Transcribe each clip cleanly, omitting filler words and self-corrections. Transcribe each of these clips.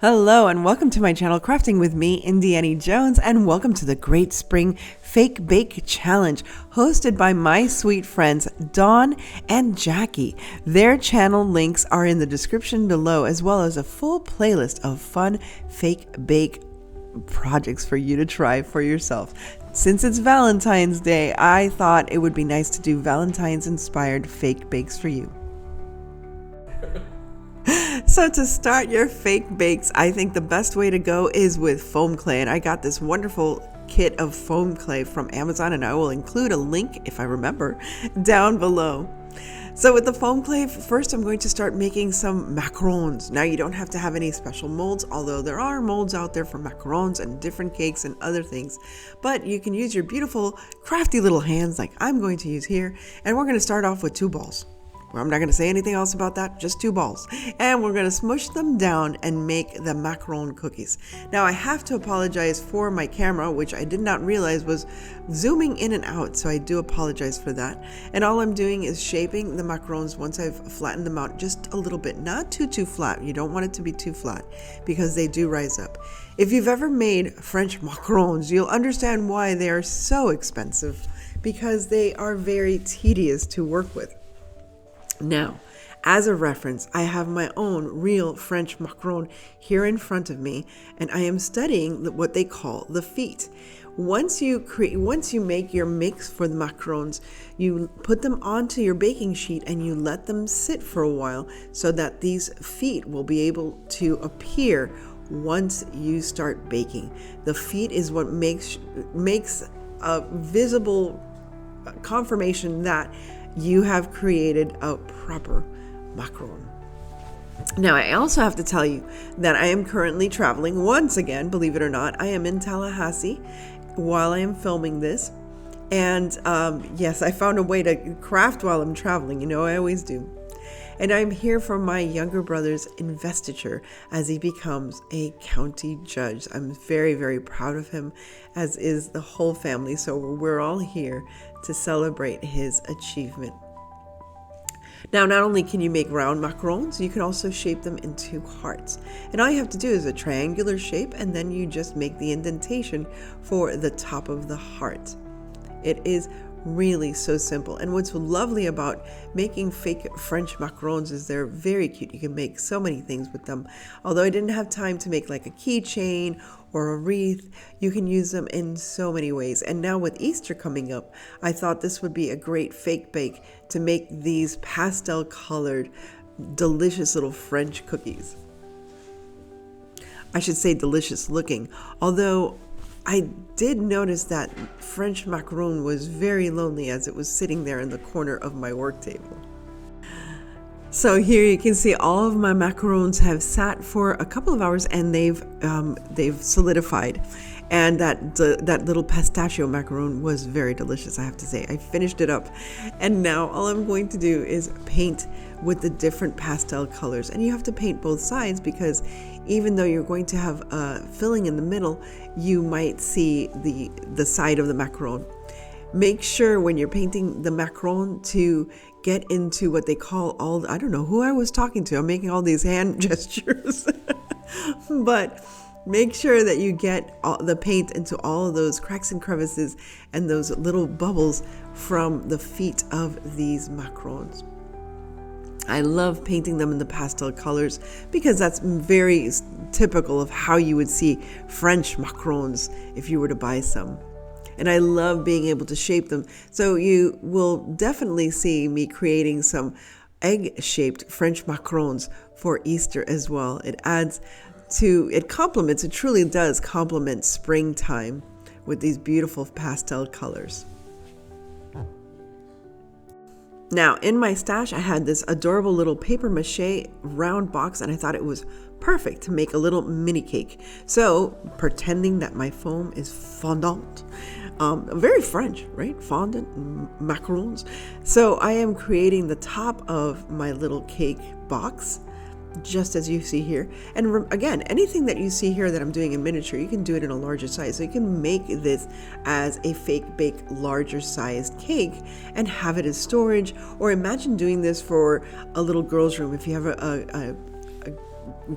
Hello and welcome to my channel Crafting with me, Indiana Jones, and welcome to the Great Spring Fake Bake Challenge hosted by my sweet friends Dawn and Jackie. Their channel links are in the description below, as well as a full playlist of fun fake bake projects for you to try for yourself. Since it's Valentine's Day, I thought it would be nice to do Valentine's inspired fake bakes for you. So to start your fake bakes, I think the best way to go is with foam clay. And I got this wonderful kit of foam clay from Amazon, and I will include a link, if I remember, down below. So with the foam clay, first I'm going to start making some macarons. Now you don't have to have any special molds, although there are molds out there for macarons and different cakes and other things. But you can use your beautiful, crafty little hands like I'm going to use here. And we're going to start off with 2 balls. Well, I'm not going to say anything else about that, just 2 balls. And we're going to smush them down and make the macaron cookies. Now I have to apologize for my camera, which I did not realize was zooming in and out, so I do apologize for that. And all I'm doing is shaping the macarons once I've flattened them out just a little bit, not too flat. You don't want it to be too flat because they do rise up. If you've ever made French macarons, you'll understand why they are so expensive, because they are very tedious to work with. Now, as a reference, I have my own real French macaron here in front of me, and I am studying what they call the feet. Once you make your mix for the macarons, you put them onto your baking sheet and you let them sit for a while so that these feet will be able to appear once you start baking. The feet is what makes a visible confirmation that you have created a proper macaron. Now, I also have to tell you that I am currently traveling once again, believe it or not. I am in Tallahassee while I am filming this. And yes, I found a way to craft while I'm traveling. You know, I always do. And I'm here for my younger brother's investiture as he becomes a county judge. I'm very, very proud of him, as is the whole family. So we're all here to celebrate his achievement. Now, not only can you make round macarons, you can also shape them into hearts. And all you have to do is a triangular shape, and then you just make the indentation for the top of the heart. It is really so simple. And what's lovely about making fake French macarons is they're very cute. You can make so many things with them. Although I didn't have time to make like a keychain or a wreath, you can use them in so many ways. And now with Easter coming up, I thought this would be a great fake bake to make these pastel colored, delicious little French cookies. I should say delicious looking, although I did notice that French macaron was very lonely as it was sitting there in the corner of my work table. So here you can see all of my macarons have sat for a couple of hours, and they've solidified. And that little pistachio macaron was very delicious, I have to say. I finished it up, and now all I'm going to do is paint with the different pastel colors. And you have to paint both sides, because even though you're going to have a filling in the middle, you might see the side of the macaron. Make sure when you're painting the macaron to get into what they call I don't know who I was talking to. I'm making all these hand gestures. But make sure that you get the paint into all of those cracks and crevices and those little bubbles from the feet of these macarons. I love painting them in the pastel colors because that's very typical of how you would see French macarons if you were to buy some. And I love being able to shape them. So you will definitely see me creating some egg-shaped French macarons for Easter as well. It truly does complement springtime with these beautiful pastel colors. Now, in my stash, I had this adorable little paper mache round box, and I thought it was perfect to make a little mini cake. So, pretending that my foam is fondant, very French, right? Fondant, macarons. So I am creating the top of my little cake box, just as you see here. And again, anything that you see here that I'm doing in miniature, you can do it in a larger size. So you can make this as a fake bake larger sized cake and have it as storage, or imagine doing this for a little girl's room. If you have a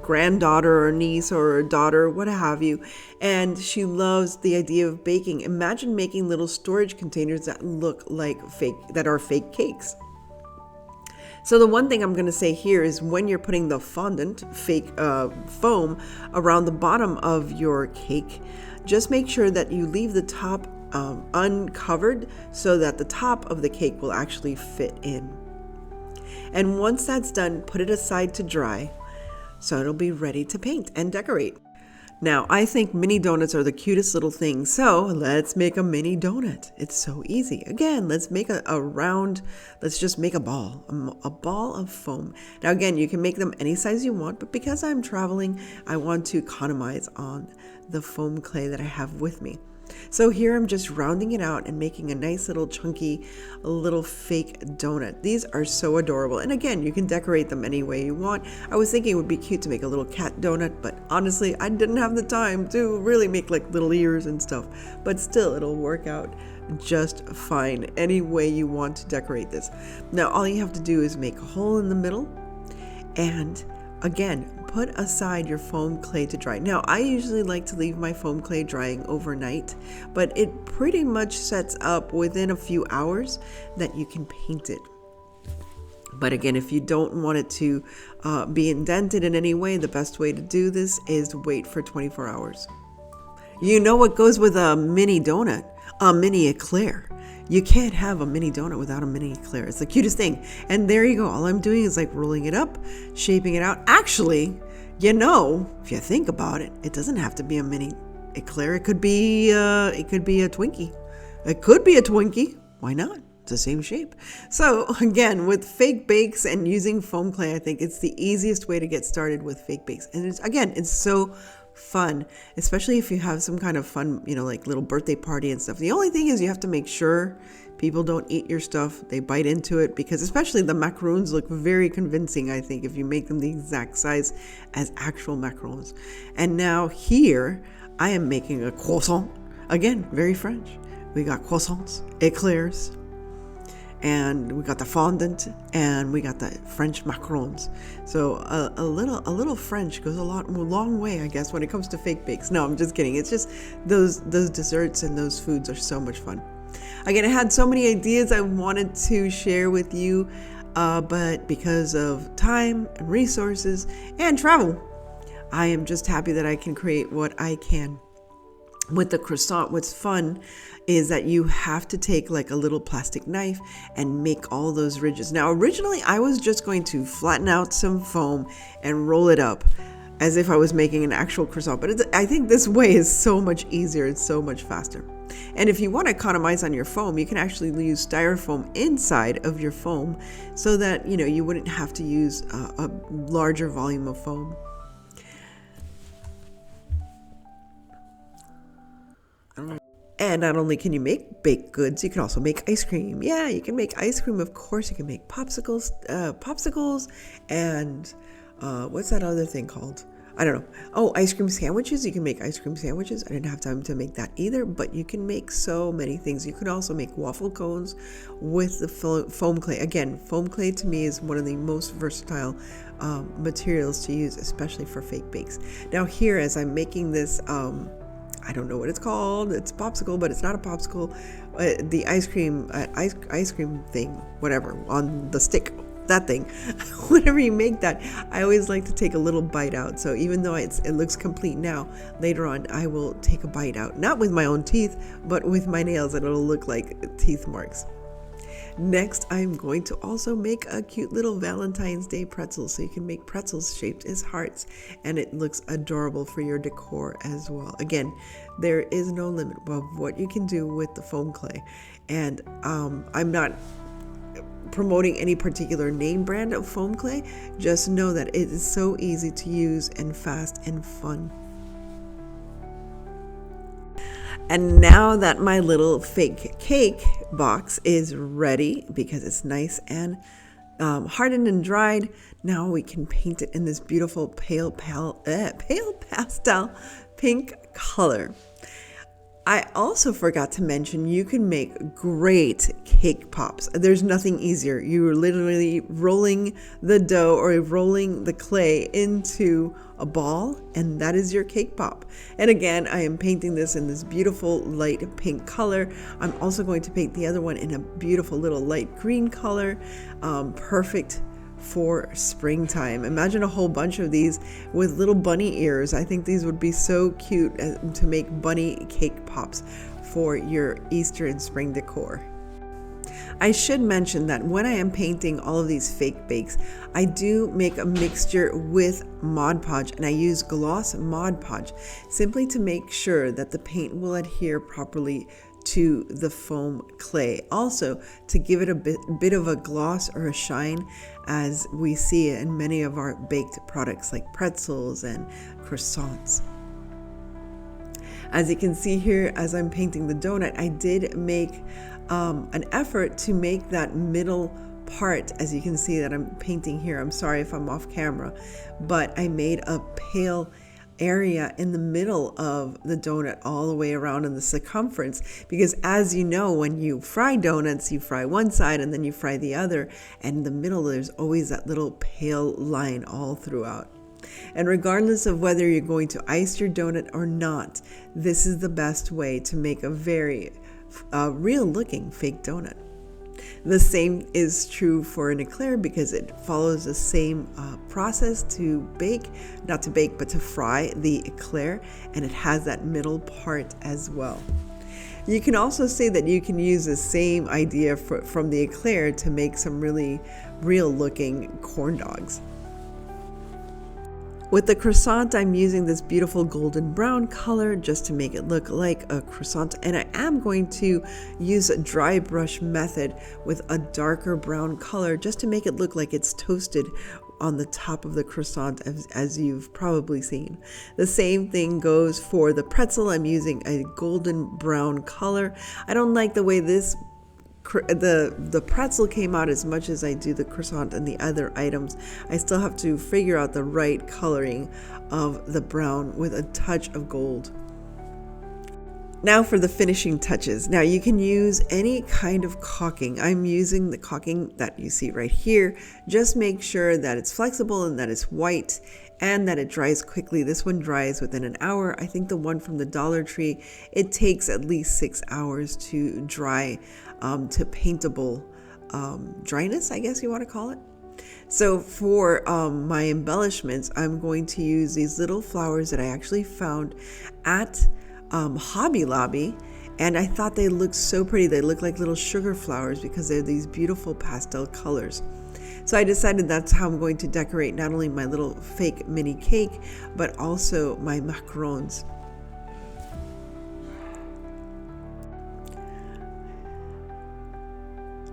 granddaughter or niece or daughter, what have you, and she loves the idea of baking. Imagine making little storage containers that look like that are fake cakes. So the one thing I'm going to say here is when you're putting the fondant, fake foam, around the bottom of your cake, just make sure that you leave the top uncovered so that the top of the cake will actually fit in. And once that's done, put it aside to dry so it'll be ready to paint and decorate. Now, I think mini donuts are the cutest little thing, so let's make a mini donut. It's so easy. Again, let's make a round, let's just make a ball of foam. Now, again, you can make them any size you want, but because I'm traveling, I want to economize on the foam clay that I have with me. So here I'm just rounding it out and making a nice little chunky little fake donut. These are so adorable. And again, you can decorate them any way you want. I was thinking it would be cute to make a little cat donut, but honestly, I didn't have the time to really make like little ears and stuff. But still, it'll work out just fine any way you want to decorate this. Now, all you have to do is make a hole in the middle and again, put aside your foam clay to dry. Now, I usually like to leave my foam clay drying overnight, but it pretty much sets up within a few hours that you can paint it. But again, if you don't want it to be indented in any way, the best way to do this is wait for 24 hours. You know what goes with a mini donut? A mini eclair. You can't have a mini donut without a mini eclair. It's the cutest thing. And there you go. All I'm doing is like rolling it up, shaping it out. Actually, you know, if you think about it, it doesn't have to be a mini eclair. It could be a Twinkie. It could be a Twinkie. Why not? It's the same shape. So again, with fake bakes and using foam clay, I think it's the easiest way to get started with fake bakes. And it's so fun, especially if you have some kind of fun, like little birthday party and stuff. The only thing is you have to make sure people don't eat your stuff. They bite into it, because especially the macarons look very convincing, I think, if you make them the exact size as actual macarons. And now here I am making a croissant. Again, very French. We got croissants, eclairs, and we got the fondant, and we got the French macarons. So a little French goes a long way, I guess, when it comes to fake bakes. No, I'm just kidding. It's just those desserts and those foods are so much fun. Again, I had so many ideas I wanted to share with you, but because of time and resources and travel, I am just happy that I can create what I can. With the croissant, what's fun is that you have to take like a little plastic knife and make all those ridges. Now, originally I was just going to flatten out some foam and roll it up as if I was making an actual croissant. But I think this way is so much easier. It's so much faster. And if you want to economize on your foam, you can actually use styrofoam inside of your foam so that, you wouldn't have to use a larger volume of foam. And not only can you make baked goods, you can also make ice cream. Yeah, you can make ice cream. Of course, you can make popsicles, and what's that other thing called? I don't know. Oh, ice cream sandwiches. You can make ice cream sandwiches. I didn't have time to make that either, but you can make so many things. You can also make waffle cones with the foam clay. Again, foam clay to me is one of the most versatile materials to use, especially for fake bakes. Now here, as I'm making this, I don't know what it's called. It's popsicle, but it's not a popsicle. The ice cream thing, whatever, on the stick, that thing. Whenever you make that, I always like to take a little bite out. So even though it looks complete now, later on I will take a bite out, not with my own teeth, but with my nails, and it'll look like teeth marks. Next, I'm going to also make a cute little Valentine's Day pretzel. So you can make pretzels shaped as hearts, and it looks adorable for your decor as well. Again, there is no limit of what you can do with the foam clay. And I'm not promoting any particular name brand of foam clay. Just know that it is so easy to use and fast and fun. And now that my little fake cake box is ready, because it's nice and hardened and dried, now we can paint it in this beautiful pale pastel pink color. I also forgot to mention you can make great cake pops. There's nothing easier. You're literally rolling the dough or rolling the clay into a ball, and that is your cake pop. And again, I am painting this in this beautiful light pink color. I'm also going to paint the other one in a beautiful little light green color. Perfect for springtime. Imagine a whole bunch of these with little bunny ears. I think these would be so cute to make bunny cake pops for your Easter and spring decor. I should mention that when I am painting all of these fake bakes, I do make a mixture with Mod Podge, and I use gloss Mod Podge simply to make sure that the paint will adhere properly to the foam clay. Also, to give it a bit of a gloss or a shine, as we see it in many of our baked products like pretzels and croissants. As you can see here, as I'm painting the donut, I did make an effort to make that middle part, as you can see that I'm painting here. I'm sorry if I'm off camera, but I made a pale area in the middle of the donut all the way around in the circumference, because as you know, when you fry donuts, you fry one side and then you fry the other, and in the middle there's always that little pale line all throughout. And regardless of whether you're going to ice your donut or not, this is the best way to make a very real looking fake donut. The same is true for an eclair because it follows the same process to bake, not to bake, but to fry the eclair, and it has that middle part as well. You can also say that you can use the same idea from the eclair to make some really real looking corn dogs. With the croissant, I'm using this beautiful golden brown color just to make it look like a croissant, and I am going to use a dry brush method with a darker brown color just to make it look like it's toasted on the top of the croissant, as you've probably seen. The same thing goes for the pretzel. I'm using a golden brown color. I don't like the way the pretzel came out as much as I do the croissant and the other items. I still have to figure out the right coloring of the brown with a touch of gold. Now for the finishing touches. Now you can use any kind of caulking. I'm using the caulking that you see right here. Just make sure that it's flexible and that it's white and that it dries quickly. This one dries within an hour. I think the one from the Dollar Tree, it takes at least 6 hours to dry to paintable dryness, I guess you want to call it. So for my embellishments, I'm going to use these little flowers that I actually found at Hobby Lobby, and I thought they looked so pretty. They look like little sugar flowers because they're these beautiful pastel colors. So I decided that's how I'm going to decorate not only my little fake mini cake, but also my macarons.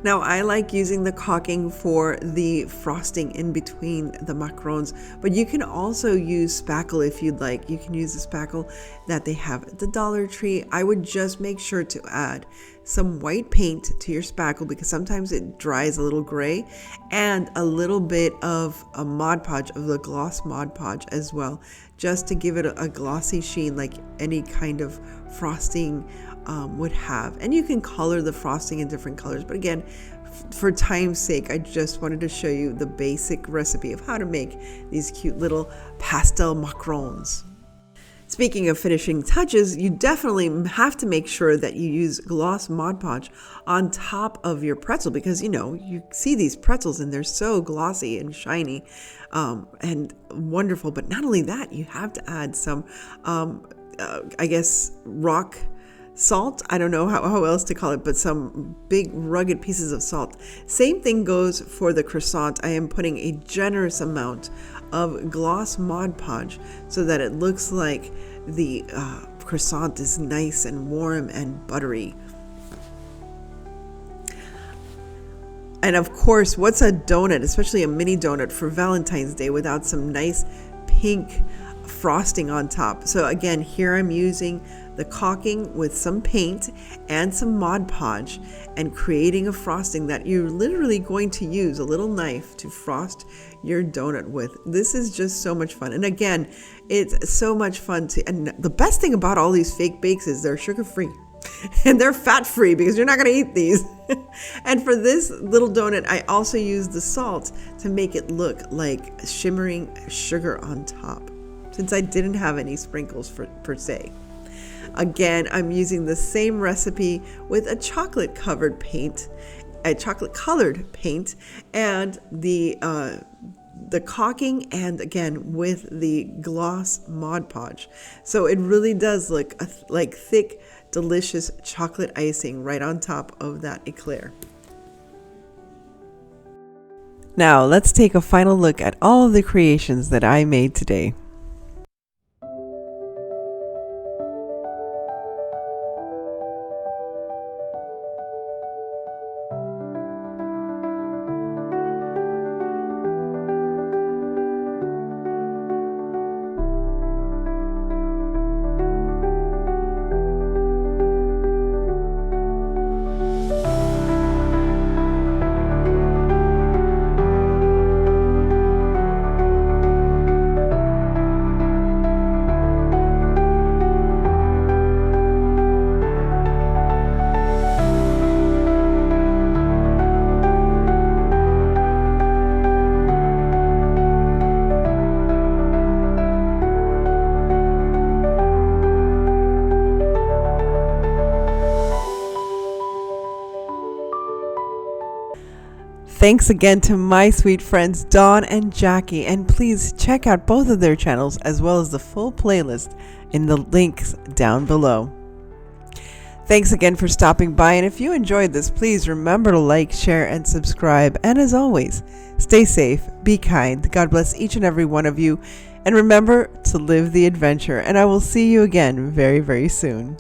Now I like using the caulking for the frosting in between the macarons, but you can also use spackle if you'd like. You can use the spackle that they have at the Dollar Tree. I would just make sure to add some white paint to your spackle because sometimes it dries a little gray, and a little bit of a Mod Podge, of the gloss Mod Podge as well, just to give it a glossy sheen like any kind of frosting would have. And you can color the frosting in different colors, but again, for time's sake, I just wanted to show you the basic recipe of how to make these cute little pastel macarons. Speaking of finishing touches, you definitely have to make sure that you use gloss Mod Podge on top of your pretzel, because you see these pretzels and they're so glossy and shiny and wonderful. But not only that, you have to add some I guess rock salt. I don't know how else to call it, but some big rugged pieces of salt. Same thing goes for the croissant. I am putting a generous amount of gloss Mod Podge so that it looks like the croissant is nice and warm and buttery. And of course, what's a donut, especially a mini donut for Valentine's Day, without some nice pink frosting on top. So again, here I'm using the caulking with some paint and some Mod Podge and creating a frosting that you're literally going to use a little knife to frost your donut with. This is just so much fun. And again, it's so much fun and the best thing about all these fake bakes is they're sugar-free. And they're fat-free because you're not going to eat these. And for this little donut, I also used the salt to make it look like shimmering sugar on top, since I didn't have any sprinkles per se. Again, I'm using the same recipe with a chocolate-colored paint, and the caulking, and again with the gloss Mod Podge. So it really does look like thick, delicious chocolate icing right on top of that eclair. Now let's take a final look at all of the creations that I made today. Thanks again to my sweet friends Dawn and Jackie, and please check out both of their channels as well as the full playlist in the links down below. Thanks again for stopping by, and if you enjoyed this, please remember to like, share, and subscribe. And as always, stay safe, be kind, God bless each and every one of you, and remember to live the adventure, and I will see you again very, very soon.